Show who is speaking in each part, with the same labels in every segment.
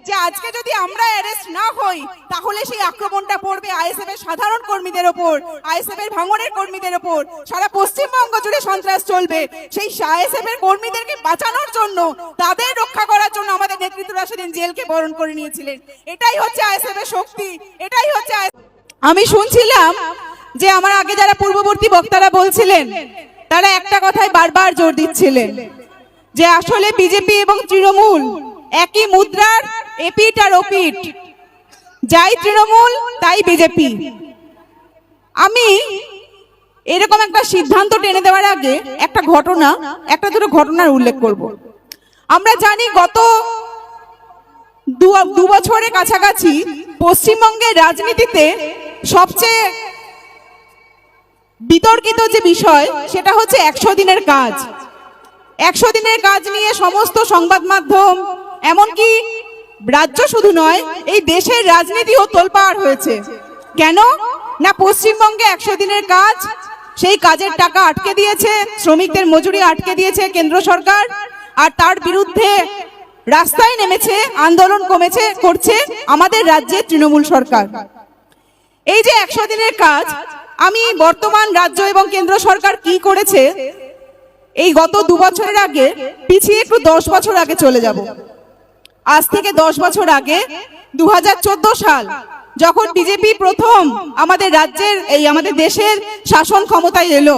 Speaker 1: যে আজকে যদি আমরা অ্যারেস্ট না হই তাহলে সেই আক্রমণটা পড়বে আইএসএফ এর সাধারণ কর্মীদের ওপর, আইএসএফ এর ভাঙনের কর্মীদের ওপর, সারা পশ্চিমবঙ্গ জুড়ে সন্ত্রাস চলবে। সেই আইএসএফ এর কর্মীদেরকে বাঁচানোর জন্য, তাদের রক্ষা করার জন্য আমাদের নেতৃত্বরা সেদিন জেলকে বরণ করে নিয়েছিলেন। এটাই হচ্ছে আইএসএফ এর শক্তি, এটাই হচ্ছে। আমি শুনছিলাম যে আমার আগে যারা পূর্ববর্তী বক্তারা বলছিলেন তারা একটা কথাই বারবার জোর দিচ্ছিলেন যে আসলে বিজেপি এবং তৃণমূল একই মুদ্রার এপিঠ আর ওপিঠ, যাই তৃণমূল তাই বিজেপি। আমি এরকম একটা সিদ্ধান্ত টেনে দেওয়ার আগে একটা দুটো ঘটনার উল্লেখ করব। আমরা জানি গত দু বছরের কাছাকাছি পশ্চিমবঙ্গের রাজনীতিতে সবচেয়ে বিতর্কিত যে বিষয় সেটা হচ্ছে 100 দিনের কাজ। 100 দিনের কাজ নিয়ে সমস্ত সংবাদ মাধ্যম, এমনকি রাজ্য শুধু নয়, এই দেশের রাজনীতিও তোলপাড় হয়েছে। কেন না, পশ্চিমবঙ্গে 100 দিনের কাজ, সেই কাজের টাকা আটকে দিয়েছে, শ্রমিকদের মজুরি আটকে দিয়েছে কেন্দ্র সরকার, আর তার বিরুদ্ধে রাস্তায় নেমেছে, আন্দোলন করছে আমাদের রাজ্যের তৃণমূল সরকার। এই যে 100 দিনের কাজ, আমি বর্তমান রাজ্য এবং কেন্দ্র সরকার কি করেছে এই গত 2 বছরের আগে পিছিয়ে একটু 10 বছর আগে চলে যাব। আজ থেকে 10 বছর আগে 2014 সাল যখন বিজেপি প্রথম আমাদের রাজ্যের আমাদের দেশের শাসন ক্ষমতায় এলো,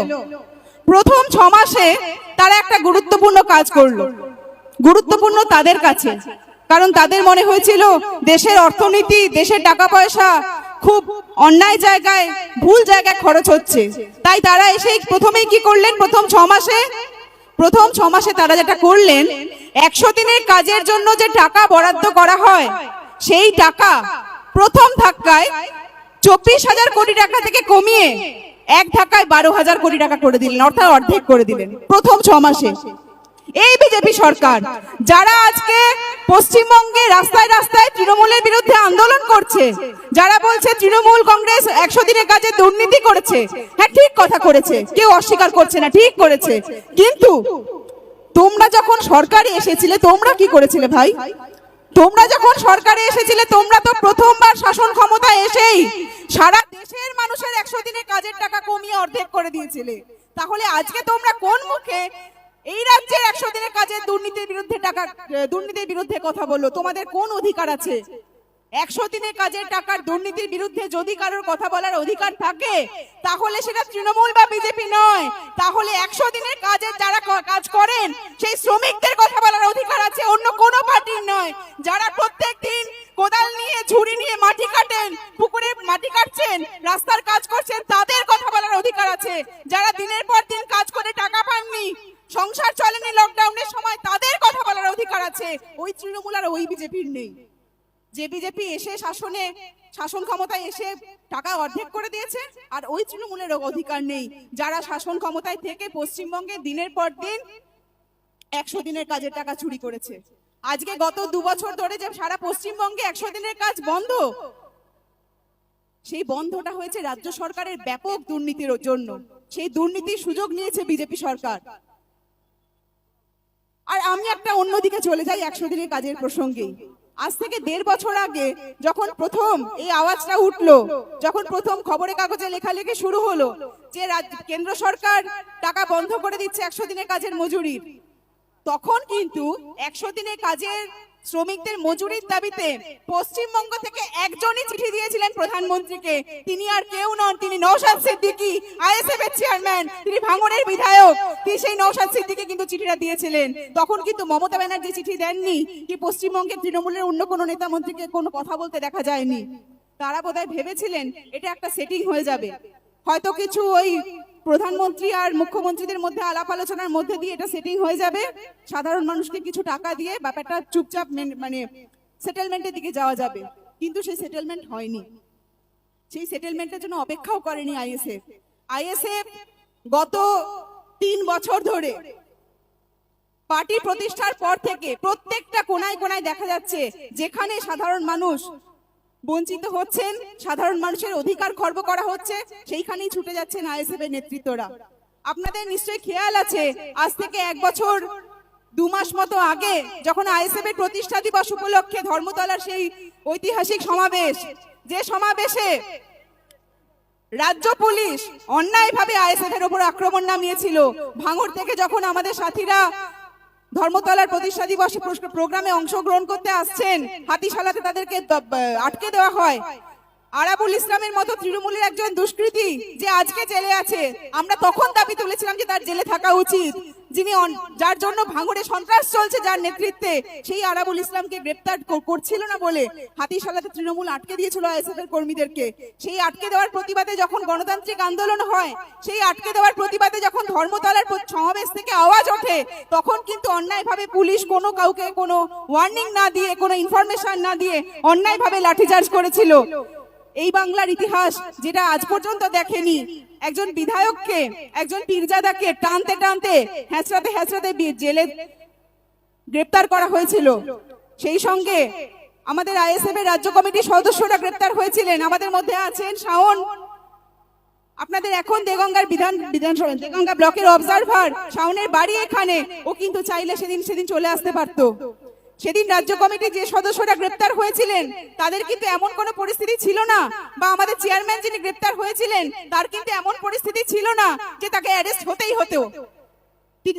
Speaker 1: প্রথম 6 মাসে তারা একটা গুরুত্বপূর্ণ কাজ করলো। গুরুত্বপূর্ণ তাদের কাছে, কারণ তাদের মনে হয়েছিল দেশের অর্থনীতি, দেশের টাকা পয়সা খুব অন্যায় জায়গায়, ভুল জায়গায় খরচ হচ্ছে। তাই তারা এসে প্রথমেই কি করলেন, প্রথম 6 মাসে তারা যেটা করলেন, 100 দিনের কাজের জন্য যে টাকা বরাদ্দ করা হয় সেই টাকা প্রথম ধাক্কায় 24,000 কোটি টাকা থেকে কমিয়ে এক ধাক্কায় 12,000 কোটি টাকা করে দিলেন, অর্থাৎ অর্ধেক করে দিলেন প্রথম 6 মাসে। এই বিজেপি সরকার যারা আজকে পশ্চিমবঙ্গে রাস্তায় রাস্তায় তৃণমূলের বিরুদ্ধে আন্দোলন করছে, যারা বলছে তৃণমূল কংগ্রেস 100 দিনের কাজে দুর্নীতি করেছে, হ্যাঁ ঠিক কথা করেছে, কেউ অস্বীকার করছে না, ঠিক করেছে। কিন্তু তোমরা যখন সরকারে এসেছিলে তোমরা কি করেছিলে ভাই? তোমরা যখন সরকারে এসেছিলে তোমরা তো প্রথমবার শাসন ক্ষমতায় এসেই সারা দেশের মানুষের 100 দিনের কাজের টাকা কমিয়ে অর্ধেক করে দিয়েছিলে। তাহলে আজকে তোমরা কোন মুখে এই রাজ্যের 100 দিনের কাজে দুর্নীতির বিরুদ্ধে কথা বললো? তোমাদের কোন অধিকার আছে? 100 দিনের কাজের টাকার দুর্নীতির বিরুদ্ধে যদি কারোর কথা বলার অধিকার থাকে তাহলে সেটা তৃণমূল বা বিজেপি নয়, তাহলে 100 দিনের কাজের যারা কাজ করেন সেই শ্রমিকদের কথা বলার অধিকার আছে, অন্য কোনো পার্টির নয়। যারা প্রত্যেক দিন কোদাল নিয়ে, ঝুড়ি নিয়ে মাটি কাটেন, পুকুরে মাটি কাটছেন, রাস্তার কাজ করছেন, তাদের কথা বলার অধিকার আছে। যারা দিনের পর দিন কাজ করে টাকা পাননি, সংসার চলেনি লকডাউনের সময়, তাদের কথা বলার অধিকার আছে। ওই তৃণমূল আর ওই বিজেপির নেই। যে বিজেপি এসে শাসন ক্ষমতায় এসে টাকা অর্ধেক করে দিয়েছে, আর ওই তৃণমূলের অধিকার নেই যারা শাসন ক্ষমতায় থেকে পশ্চিমবঙ্গে দিনের পর দিন 100 দিনের কাজের টাকা চুরি করেছে। আজকে গত 2 বছর ধরে যে সারা পশ্চিমবঙ্গে 100 দিনের কাজ বন্ধ, সেই বন্ধটা হয়েছে রাজ্য সরকারের ব্যাপক দুর্নীতির জন্য। সেই দুর্নীতির সুযোগ নিয়েছে বিজেপি সরকার। আর আমি একটা অন্যদিকে চলে যাই 100 দিনের কাজের প্রসঙ্গে। আজ থেকে 1.5 বছর আগে যখন প্রথম এই আওয়াজটা উঠলো, যখন প্রথম খবরের কাগজে লেখালেখি শুরু হলো যে কেন্দ্র সরকার টাকা বন্ধ করে দিচ্ছে 100 দিনের কাজের মজুরি, তখন কিন্তু 100 দিনের কাজের শ্রমিকদের মজুরির দাবিতে পশ্চিমবঙ্গ থেকে একজনই চিঠি দিয়েছিলেন প্রধানমন্ত্রীকে। তিনি আর কেউ নন, তিনি নওশাদ সিদ্দিকী, আইএসএফ এর চেয়ারম্যান, তিনি ভাঙড়ের বিধায়ক। তিনি সেই নওশাদ সিদ্দিকী কিন্তু চিঠিটা দিয়েছিলেন। তখন কিন্তু মমতা ব্যানার্জি চিঠি দেননি, কি পশ্চিমবঙ্গের তৃণমূলের অন্য কোনো নেতা মন্ত্রীকে কোনো কথা বলতে দেখা যায়নি। তারা বোধহয় ভেবেছিলেন এটা একটা সেটিং হয়ে যাবে, হয়তো কিছু ওই প্রধানমন্ত্রী আর মুখ্যমন্ত্রীদের মধ্যে আলাপ আলোচনার মধ্যে দিয়ে এটা সেটিং হয়ে যাবে, সাধারণ মানুষকে কিছু টাকা দিয়ে ব্যাপারটা চুপচাপ মানে সেটেলমেন্টের দিকে যাওয়া যাবে। কিন্তু সেই সেটেলমেন্ট হয়নি, সেই সেটেলমেন্টের জন্য অপেক্ষাও করেনি আইএসএফ। গত 3 বছর ধরে পার্টি প্রতিষ্ঠার পর থেকে প্রত্যেকটা কোনায় কোনায় দেখা যাচ্ছে যেখানে সাধারণ মানুষ বঞ্চিত হচ্ছেন, সাধারণ মানুষের অধিকার খর্ব করা হচ্ছে, সেইখানেই ছুটে যাচ্ছেন আইএসএফ এর নেতৃত্বরা। আপনাদের নিশ্চয়ই খেয়াল আছে, আজ থেকে 1 বছর 2 মাস মতো আগে যখন আইএসএফ এর প্রতিষ্ঠা দিবস উপলক্ষে ধর্মতলার সেই ঐতিহাসিক সমাবেশ, যে সমাবেশে রাজ্য পুলিশ অন্যায়ভাবে আইএসএফ এর উপর আক্রমণ নামিয়েছিল, ভাঙড় থেকে যখন আমাদের সাথীরা ধর্মতলার প্রতিষ্ঠা দিবস প্রোগ্রামে অংশগ্রহণ করতে আসছেন, হাতিশালাতে তাদেরকে আটকে দেওয়া হয়। আরাবুল ইসলামের মতো তৃণমূলের একজন দুষ্কৃতী যে আজকে জেলে আছে, আমরা তখন দাবি তুলেছিলাম যে তার জেলে থাকা উচিত, যিনি যার জন্য ভাঙড়ে সন্ত্রাস চলছে, যার নেতৃত্বে, সেই আরাবুল ইসলামকে গ্রেপ্তার করছিল না বলে হাতিশালাতে তৃণমূল আটকে দিয়েছিল আইএসএফ এর কর্মীদেরকে। সেই আটকে দেওয়ার প্রতিবাদে যখন গণতান্ত্রিক আন্দোলন হয়, সেই আটকে দেওয়ার প্রতিবাদে যখন ধর্মতলার সমাবেশ থেকে আওয়াজ ওঠে, তখন কিন্তু অন্যায়ভাবে পুলিশ কোনো কাউকে কোনো ওয়ার্নিং না দিয়ে, কোনো ইনফরমেশন না দিয়ে অন্যায়ভাবে লাঠিচার্জ করেছিল। এই বাংলার ইতিহাস যেটা আজ পর্যন্ত দেখেনি, একজন বিধায়ককে, একজন পীরজাদাকে টানতে টানতে হ্যাঁচড়াতে হ্যাঁচড়াতে জেলে গ্রেপ্তার করা হয়েছিল। সেই সঙ্গে আমাদের আইএসএফ এর রাজ্য কমিটির সদস্যরা গ্রেপ্তার হয়েছিলেন। আমাদের মধ্যে আছেন শাওন, আপনাদের এখন বিধানসভা দেগঙ্গা ব্লকের অবজারভার। শাওনের বাড়ি এখানে, ও কিন্তু চাইলে সেদিন চলে আসতে পারতো। সেদিন রাজ্য কমিটির যে সদস্যরা গ্রেপ্তার হয়েছিলেন তাদের কিন্তু এমন কোনো পরিস্থিতি ছিল না, বা আমাদের চেয়ারম্যান যিনি গ্রেপ্তার হয়েছিলেন তার কিন্তু এমন পরিস্থিতি ছিল না যে তাকে অ্যারেস্ট হতেই হতো।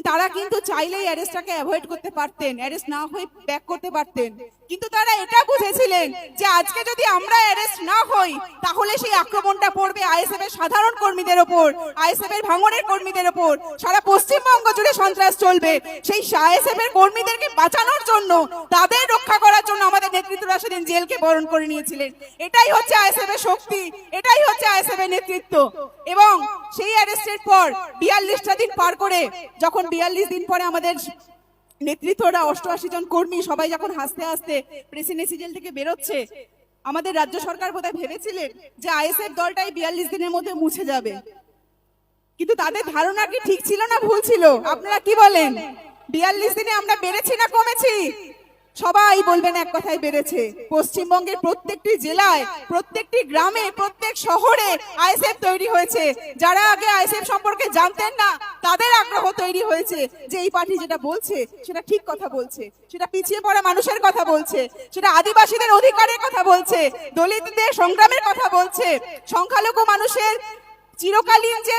Speaker 1: তারা কিন্তু চাইলেই অ্যারেস্টটাকে অ্যাভয়েড করতে পারতেন, অ্যারেস্ট না হয়ে ব্যাক করতে পারতেন। কিন্তু তারা এটা বুঝেছিলেন যে আজকে যদি আমরা অ্যারেস্ট না হই, তাহলে সেই আক্রমণটা পড়বে আইএসএফ এর সাধারণ কর্মীদের ওপর, আইএসএফ এর ভাঙড়ের কর্মীদের ওপর, সারা পশ্চিমবঙ্গ জুড়ে সন্ত্রাস চলবে। সেই আইএসএফ এর কর্মীদেরকে বাঁচানোর জন্য, তাদের রক্ষা করার জন্য আমাদের নেতৃত্বরা সেদিন জেলকে বরণ করে নিয়েছিলেন। এটাই হচ্ছে আইএসএফ এর শক্তি, এটাই হচ্ছে আইএসএফ এর নেতৃত্ব। এবং সেই অ্যারেস্টের পর 42টা দিন পার করে, যখন 42 দিন পরে আমাদের নেতৃত্বরা 88 জন কর্মী সবাই যখন হাসতে হাসতে প্রেসিডেন্সি জেল থেকে বেরোচ্ছে, আমাদের রাজ্য সরকার বোধহয় ভেবেছিলেন যে আইএসএফ দলটাই 42 দিনের মধ্যে মুছে যাবে। কিন্তু তাদের ধারণা কি ঠিক ছিল না ভুল ছিল? আপনারা কি বলেন? 42 দিনে আমরা বেড়েছি না কমেছি? সবাই বলবেন এক কথায় বেড়েছে। পশ্চিমবঙ্গের প্রত্যেকটি জেলায়, প্রত্যেকটি গ্রামে, প্রত্যেক শহরে আইএসএফ তৈরি হয়েছে। যারা আগে আইএসএফ সম্পর্কে জানতেন না, তাদের আগ্রহ তৈরি হয়েছে যে এই পার্টি যেটা বলছে সেটা ঠিক কথা বলছে, সেটা পিছিয়ে পড়া মানুষের কথা বলছে, সেটা আদিবাসীদের অধিকারের কথা বলছে, দলিতদের সংগ্রামের কথা বলছে, সংখ্যালঘু মানুষের চিরকালীন যে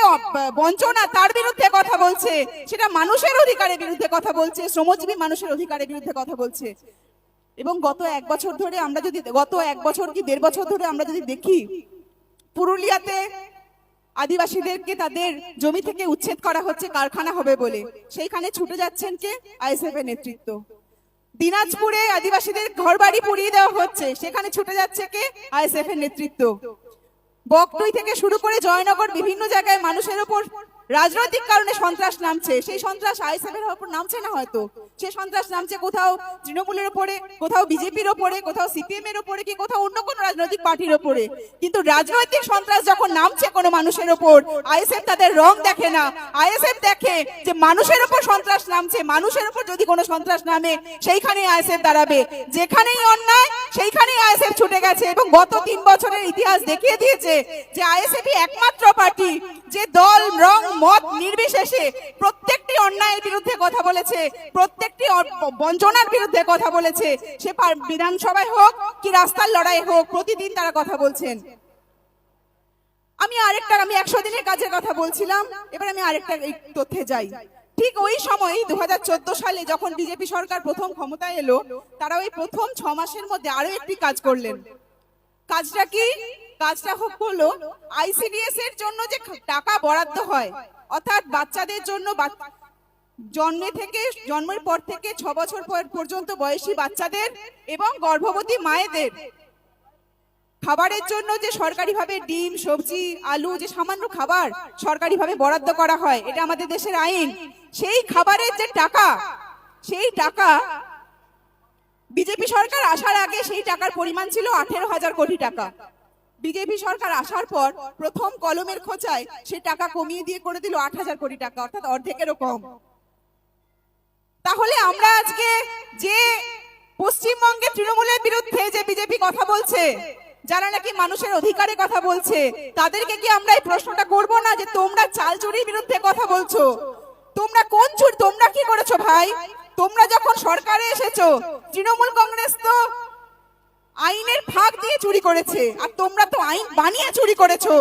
Speaker 1: বঞ্চনা তার বিরুদ্ধে কথা বলছে, সেটা মানুষের অধিকারের বিরুদ্ধে কথা বলছে, শ্রমজীবী মানুষের অধিকারের বিরুদ্ধে কথা বলছে। এবং গত 1 বছর ধরে আমরা যদি, গত 1 বছর কি 1.5 বছর ধরে আমরা যদি দেখি, পুরুলিয়াতে আদিবাসীদেরকে তাদের জমি থেকে উচ্ছেদ করা হচ্ছে কারখানা হবে বলে, সেইখানে ছুটে যাচ্ছেন কে? আইএসএফ এর নেতৃত্ব। দিনাজপুরে আদিবাসীদের ঘরবাড়ি পুড়িয়ে দেওয়া হচ্ছে, সেখানে ছুটে যাচ্ছে কে? আইএসএফ এর নেতৃত্ব। বকটুই থেকে শুরু করে জয়নগর বিভিন্ন জায়গায় মানুষের উপর রাজনৈতিক কারণে সন্ত্রাস নামছে। সেই সন্ত্রাস আইএসএফ এর উপর নামছে না হয়তো, সেই সন্ত্রাস নামছে কোথাও তৃণমূলের উপরে, কোথাও বিজেপির উপরে, কোথাও সিপিএম এর উপরে, কি কোথাও অন্য কোনো রাজনৈতিক পার্টির উপরে। কিন্তু রাজনৈতিক সন্ত্রাস যখন নামছে কোনো মানুষের উপর, আইএসএফ তাদের রং দেখে না। আইএসএফ দেখে যে মানুষের উপর সন্ত্রাস নামছে, মানুষের উপর যদি কোনো সন্ত্রাস নামে সেইখানেই আইএসএফ দাঁড়াবে, যেখানেই অন্যায় সেইখানেই আইএসএফ ছুটে গেছে। এবং গত 3 বছরের ইতিহাস দেখিয়ে দিয়েছে যে আইএসএফই একমাত্র পার্টি যে দল, রং, মত নির্বিশেষে প্রত্যেকটি অন্যায়ের বিরুদ্ধে কথা বলেছে, প্রত্যেকটি বঞ্চনার বিরুদ্ধে কথা বলেছে। সে বিধানসভায় হোক কি রাস্তার লড়াই হোক, প্রতিদিন তারা কথা বলছেন। আমি 100 দিনের কাজের কথা বলছিলাম, এবার আমি আরেকটা তথ্যে যাই। ঠিক ওই সময় 2014 সালে যখন বিজেপি সরকার প্রথম ক্ষমতায় এলো, তারা ওই প্রথম 6 মাসের মধ্যে আরো একটি কাজ করলেন। কাজটা কি? কাজটা হলো আইসিডিএস এর জন্য যে টাকা বরাদ্দ হয়, অর্থাৎ বাচ্চাদের জন্য জন্মের পর থেকে 6 বছর পর্যন্ত বয়সী বাচ্চাদের এবং গর্ভবতী মায়েদের খাবারের জন্য যে সরকারিভাবে ডিম, সবজি, আলু, যে সামান্য খাবার সরকারিভাবে বরাদ্দ করা হয়, এটা আমাদের দেশের আইন। সেই খাবারের যে টাকা, সেই টাকা বিজেপি সরকার আসার আগে সেই টাকার পরিমাণ ছিল 18,000 কোটি টাকা। বিজেপি সরকার আসার পর প্রথম কলমের খোঁচায় সে টাকা কমিয়ে দিয়ে করে দিল 8,000 কোটি টাকা, অর্থাৎ অর্ধেকেরও কম। তাহলে আমরা আজকে যে পশ্চিমবঙ্গে তৃণমূলের বিরুদ্ধে যে বিজেপি কথা বলছে, যারা নাকি মানুষের অধিকারে কথা বলছে, তাদেরকে কি আমরা এই প্রশ্নটা করব না যে তোমরা চাল চুরির বিরুদ্ধে কথা বলছো? তোমরা কোন চুরি, তোমরা কি করেছো ভাই? তোমরা যখন সরকারে এসেছো, তৃণমূল কংগ্রেস তো আইনের ফাঁক দিয়ে চুরি করেছে, আর তোমরা তো আইন বানিয়ে চুরি করেছো।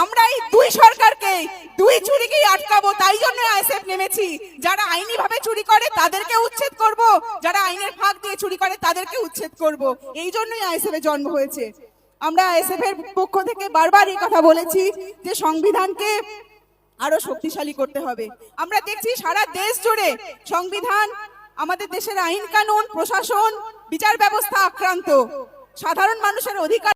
Speaker 1: আমরা এই দুই সরকারকে, দুই চুরিকেই আটকাবো, তাই জন্য আইএসএফ নেমেছি। যারা আইনি ভাবে চুরি করে তাদেরকে উচ্ছেদ করব, যারা আইনের ফাঁক দিয়ে চুরি করে তাদেরকে উচ্ছেদ করব। এই জন্যই আইএসএফ এর জন্ম হয়েছে। আমরা আইএসএফ এর পক্ষ থেকে বারবার এই কথা বলেছি যে সংবিধানকে আরো শক্তিশালী করতে হবে। আমরা দেখছি সারা দেশ জুড়ে সংবিধান, আমাদের দেশের আইন কানুন, প্রশাসন, বিচার ব্যবস্থা আক্রান্ত। সাধারণ মানুষের অধিকার